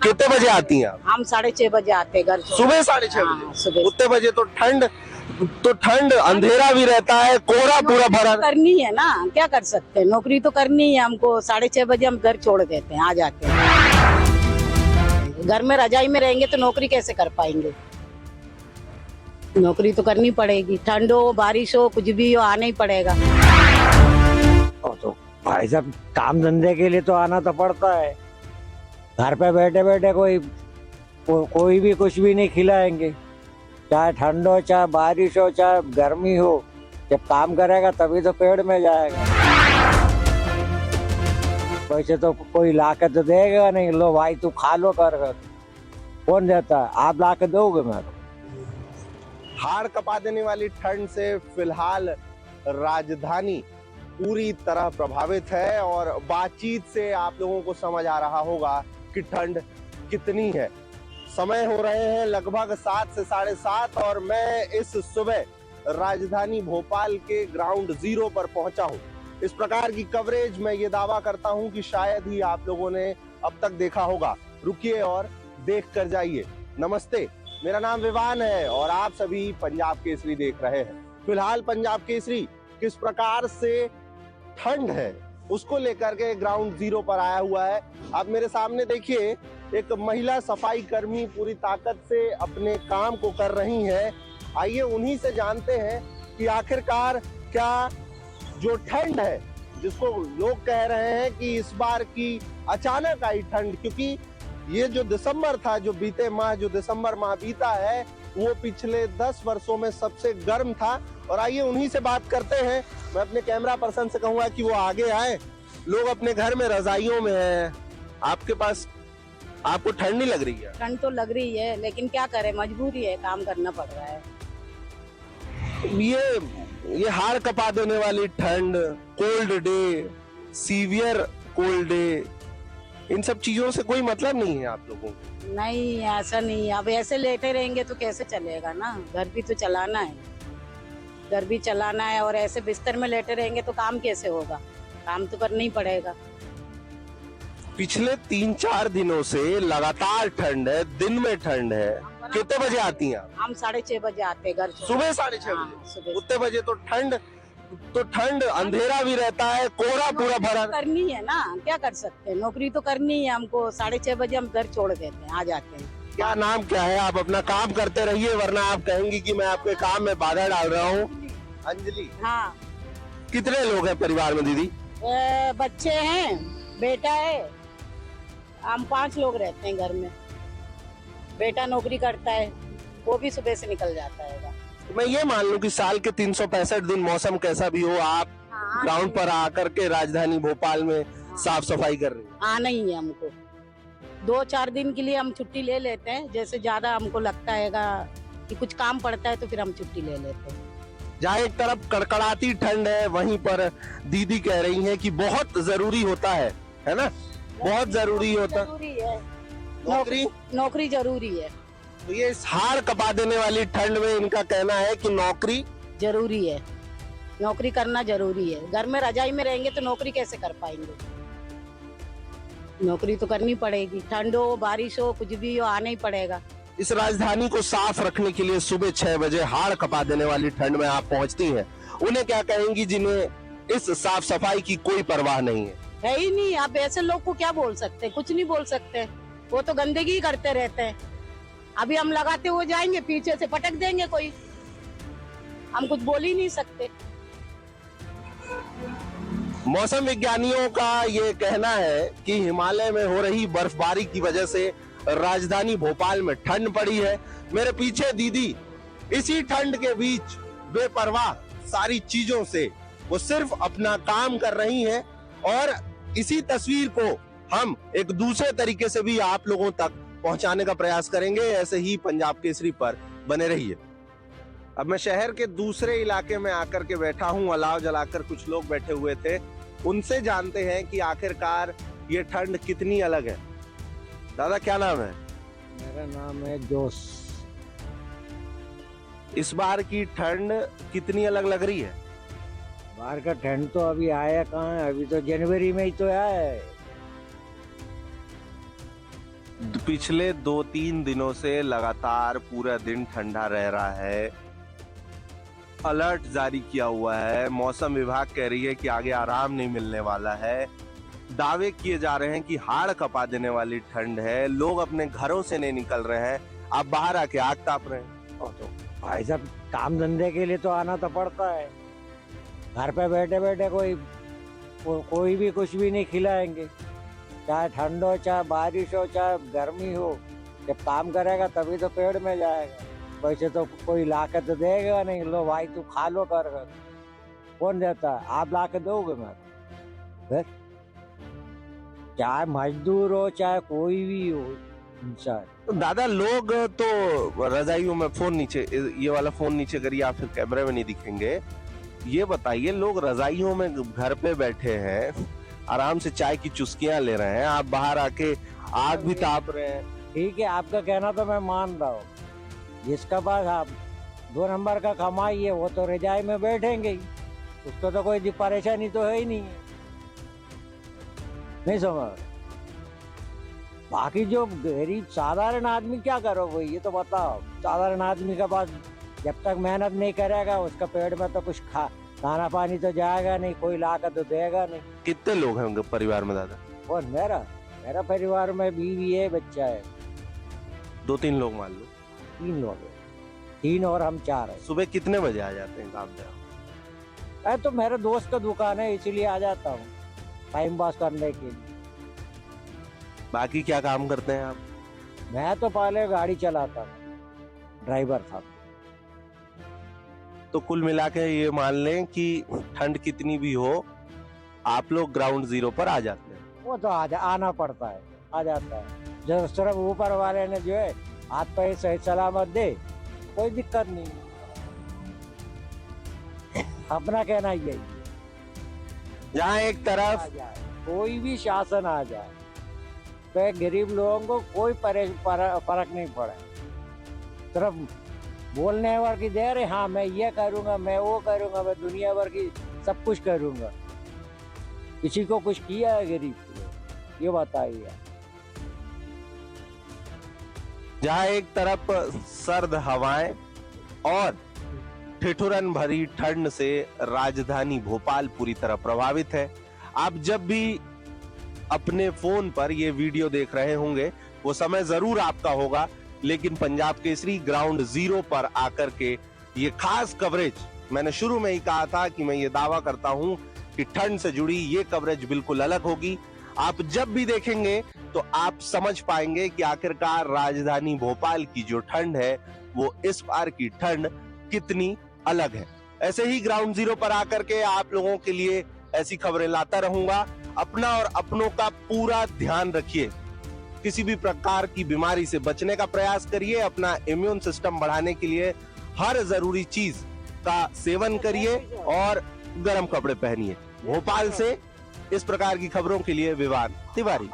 कितने बजे आती हैं आप? हम 6:30 बजे आते घर से। सुबह 6:30 हाँ, बजे? सुबह। उतने बजे तो ठंड अंधेरा भी रहता है, कोहरा पूरा भरा। करनी है ना, क्या कर सकते हैं, नौकरी तो करनी है हमको। 6:30 बजे हम घर छोड़ देते हैं, आ जाते हैं। घर में रजाई में रहेंगे तो नौकरी कैसे कर पाएंगे? नौकरी तो करनी पड़ेगी, ठंड हो बारिश हो कुछ भी हो, आना ही पड़ेगा। और तो भाई साहब काम धंधे के लिए तो आना तो पड़ता है। घर पे बैठे बैठे कोई भी कुछ भी नहीं खिलाएंगे, चाहे ठंड हो चाहे बारिश हो चाहे गर्मी हो। जब काम करेगा तभी तो पेड़ में जाएगा। वैसे तो कोई ला के तो देगा नहीं, लो भाई तू खा लो कर। कौन देता है? आप ला के दोगे मेरे को? हाड़ कपा देने वाली ठंड से फिलहाल राजधानी पूरी तरह प्रभावित है और बातचीत से आप लोगों को समझ आ रहा होगा कि ठंड कितनी है। समय हो रहे हैं लगभग 7 से 7:30 और मैं इस सुबह राजधानी भोपाल के ग्राउंड जीरो पर पहुंचा हूं। इस प्रकार की कवरेज मैं ये दावा करता हूं कि शायद ही आप लोगों ने अब तक देखा होगा। रुकिए और देख कर जाइए। नमस्ते, मेरा नाम विवान है और आप सभी पंजाब केसरी देख रहे हैं। फिलहाल पंजाब केसरी किस प्रकार से ठंड है उसको लेकर के ग्राउंड जीरो पर आया हुआ है। आप मेरे सामने देखिए, एक महिला सफाई कर्मी पूरी ताकत से अपने काम को कर रही है। आइए उन्हीं से जानते हैं कि आखिरकार क्या जो ठंड है, जिसको लोग कह रहे हैं कि इस बार की अचानक आई ठंड, क्योंकि ये जो दिसंबर था, जो बीते माह जो दिसंबर माह बीता है, वो पिछले 10 वर्षों में सबसे गर्म था। और आइए उन्हीं से बात करते हैं। मैं अपने कैमरा पर्सन से कहूंगा कि वो आगे आए। लोग अपने घर में रजाइयों में हैं, आपके पास आपको ठंड नहीं लग रही है? ठंड तो लग रही है, लेकिन क्या करें, मजबूरी है, काम करना पड़ रहा है। ये हाड़ कपा देने वाली ठंड, cold day, severe cold day, इन सब चीजों से कोई मतलब नहीं है आप लोगों को? नहीं, ऐसा नहीं। अब ऐसे लेटे रहेंगे तो कैसे चलेगा ना, घर भी तो चलाना है, घर भी चलाना है। और ऐसे बिस्तर में लेटे रहेंगे तो काम कैसे होगा? काम तो करना ही पड़ेगा। पिछले 3-4 दिनों से लगातार ठंड है, दिन में ठंड है। कितने बजे आती हैं आप? हम 6:30 बजे आते घर से। सुबह 6:30 हाँ, बजे? सुबह। उतने बजे तो ठंड अंधेरा भी रहता है, कोहरा पूरा भरा। करनी है ना, क्या कर सकते हैं, नौकरी तो करनी है हमको। 6:30 बजे हम घर छोड़ देते हैं, आ जाते हैं। क्या नाम क्या है? आप अपना काम करते रहिए, वरना आप कहेंगी कि मैं आपके काम में बाधा डाल रहा हूँ। अंजलि, हाँ। कितने लोग हैं परिवार में दीदी? बच्चे हैं, बेटा है, हम 5 लोग रहते हैं घर में। बेटा नौकरी करता है, वो भी सुबह से निकल जाता है। मैं ये मान लूं कि साल के 365 दिन मौसम कैसा भी हो, आप हाँ, ग्राउंड पर आकर के राजधानी भोपाल में साफ सफाई कर रही हैं। आना ही है हमको। 2-4 दिन के लिए हम छुट्टी ले लेते हैं, जैसे ज्यादा हमको लगता है कि कुछ काम पड़ता है तो फिर हम छुट्टी ले लेते हैं। जहाँ एक तरफ कड़कड़ाती ठंड है, वहीं पर दीदी कह रही हैं कि बहुत जरूरी होता है ना? बहुत जरूरी होता है, नौकरी जरूरी है। तो ये इस हाड़ कपा देने वाली ठंड में इनका कहना है कि नौकरी जरूरी है, नौकरी करना जरूरी है। घर में रजाई में रहेंगे तो नौकरी कैसे कर पाएंगे? नौकरी तो करनी पड़ेगी, ठंड हो बारिश हो कुछ भी हो, आना ही पड़ेगा। इस राजधानी को साफ रखने के लिए सुबह 6 बजे हाड़ कपा देने वाली ठंड में आप पहुंचती हैं। उन्हें क्या कहेंगी जिन्हें इस साफ सफाई की कोई परवाह नहीं है ही नहीं। आप ऐसे लोग को क्या बोल सकते हैं? कुछ नहीं बोल सकते, वो तो गंदगी ही करते रहते हैं। अभी हम लगाते हुए जाएंगे, पीछे से पटक देंगे कोई, हम कुछ बोल ही नहीं सकते। मौसम विज्ञानियों का ये कहना है कि हिमालय में हो रही बर्फबारी की वजह से राजधानी भोपाल में ठंड पड़ी है। मेरे पीछे दीदी इसी ठंड के बीच बेपरवाह सारी चीजों से वो सिर्फ अपना काम कर रही हैं और इसी तस्वीर को हम एक दूसरे तरीके से भी आप लोगों तक पहुंचाने का प्रयास करेंगे। ऐसे ही पंजाब केसरी पर बने रहिए। अब मैं शहर के दूसरे इलाके में आकर के बैठा हूं, अलाव जलाकर कुछ लोग बैठे हुए थे। उनसे जानते हैं कि आखिरकार ये ठंड कितनी अलग है। दादा क्या नाम है? मेरा नाम है जोश। इस बार की ठंड कितनी अलग लग रही है? बाहर का ठंड तो अभी आया कहाँ है, अभी तो जनवरी में ही तो आया है। पिछले 2-3 दिनों से लगातार पूरा दिन ठंडा रह रहा है। अलर्ट जारी किया हुआ है। मौसम विभाग कह रही है कि आगे आराम नहीं मिलने वाला है। दावे किए जा रहे हैं कि हाड़ कपा देने वाली ठंड है। लोग अपने घरों से नहीं निकल रहे हैं। आप बाहर आके आग ताप रहे हैं। और तो भाई साहब काम धंधे के लिए तो आना तो पड़ता है। घर पे बैठे बैठे कोई भी कुछ भी नहीं खिलाएंगे, चाहे ठंड हो, चाहे बारिश हो, चाहे गर्मी हो। जब काम करेगा तभी तो पेड़ में जाएगा। वैसे तो कोई ला के तो देगा नहीं। लो भाई तू खा लो कर, कौन देता है? आप ला के दोगे? मैं फिर चाहे मजदूर हो चाहे कोई भी हो इंसान। दादा लोग तो रजाइयों में फोन नीचे, ये वाला फोन नीचे करिए, आप फिर कैमरे में नहीं दिखेंगे। ये बताइए, लोग रजाइयों में घर पे बैठे हैं, आराम से चाय की चुस्कियां ले रहे हैं, आप बाहर आके आग भी ताप रहे हैं। ठीक है, आपका कहना तो मैं मान रहा हूँ। जिसका पास आप 2 नंबर का कमाई है वो तो रजाई में बैठेंगे ही, उसको तो कोई परेशानी तो है ही नहीं है। नहीं समझ? बाकी जो गरीब साधारण आदमी क्या करो भाई, ये तो बताओ। साधारण आदमी के पास जब तक मेहनत नहीं करेगा उसका पेट में तो कुछ खाना पानी तो जाएगा नहीं, कोई ला कर तो देगा नहीं। कितने लोग हैं उनके परिवार में दादा? और मेरा परिवार में बीवी है, बच्चा है। 2-3 लोग मान लो। 3 लोग हैं, 3 और हम 4 हैं। सुबह कितने बजे आ जाते हैं काम पे? तो मेरे दोस्त का दुकान है इसीलिए आ जाता हूँ टाइम पास करने के लिए। बाकी क्या काम करते हैं आप? मैं तो पहले गाड़ी चलाता था, ड्राइवर था। तो कुल मिला के ये मान लें कि ठंड कितनी भी हो आप लोग ग्राउंड जीरो पर आ जाते हैं। वो तो आना पड़ता है, आ जाता है। जब सिर्फ ऊपर वाले ने जो है हाथ पैर सही सलामत दे, कोई दिक्कत नहीं। अपना कहना यही है, जहाँ एक तरफ कोई भी शासन आ जाए तो गरीब लोगों को कोई फर्क नहीं पड़ा। सिर्फ बोलने भर की देर है, हाँ मैं ये करूंगा, मैं वो करूंगा, मैं दुनिया भर की सब कुछ करूंगा। किसी को कुछ किया है गरीब को? ये बताइए। जहाँ एक तरफ सर्द हवाएं और ठिठुरन भरी ठंड से राजधानी भोपाल पूरी तरह प्रभावित है। आप जब भी अपने फोन पर ये वीडियो देख रहे होंगे वो समय जरूर आपका होगा, लेकिन पंजाब केसरी ग्राउंड जीरो पर आकर के ये खास कवरेज, मैंने शुरू में ही कहा था कि मैं ये दावा करता हूं कि ठंड से जुड़ी ये कवरेज बिल्कुल अलग होगी। आप जब भी देखेंगे तो आप समझ पाएंगे कि आखिरकार राजधानी भोपाल की जो ठंड है वो इस बार की ठंड कितनी अलग है। ऐसे ही ग्राउंड जीरो पर आकर के आप लोगों के लिए ऐसी खबरें लाता रहूंगा। अपना और अपनों का पूरा ध्यान रखिए, किसी भी प्रकार की बीमारी से बचने का प्रयास करिए, अपना इम्यून सिस्टम बढ़ाने के लिए हर जरूरी चीज का सेवन करिए और गर्म कपड़े पहनिए। भोपाल से इस प्रकार की खबरों के लिए विवान तिवारी।